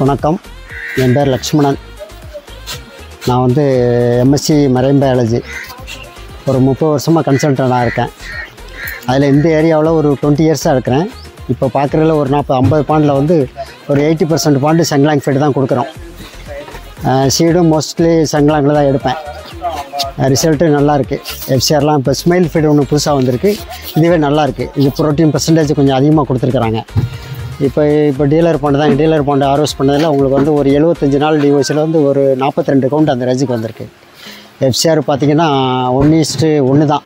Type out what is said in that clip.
வணக்கம், என் பேர் லக்ஷ்மணன். நான் வந்து எம்எஸ்சி மரைன் பயாலஜி ஒரு 30 வருஷமாக கன்சல்டண்டாக இருக்கேன். அதில் இந்த ஏரியாவில் ஒரு 20 இயர்ஸாக இருக்கிறேன். இப்போ பார்க்குறதுல ஒரு 40-50 பாண்டில் வந்து ஒரு 80% பாண்டு சங்கலாங் ஃபீடு தான் கொடுக்குறோம். சீடும் மோஸ்ட்லி சங்கலாங்கில் தான் எடுப்பேன். ரிசல்ட்டு நல்லாயிருக்கு. எஃப்சிஆர்லாம் இப்போ ஸ்மைல் ஃபீடு ஒன்று புதுசாக வந்திருக்கு. இதுவே நல்லாயிருக்கு. இது ப்ரோட்டீன் பர்சன்டேஜ் கொஞ்சம் அதிகமாக கொடுத்துருக்குறாங்க. இப்போ டீலர் பாண்டு ஆர்வஸ் பண்ணதில் உங்களுக்கு வந்து ஒரு 75 நாள் டிவோஸில் வந்து ஒரு 42 கவுண்ட் அந்த ரேஞ்சுக்கு வந்திருக்கு. எஃப்சிஆர் பார்த்திங்கன்னா 1:1 தான்.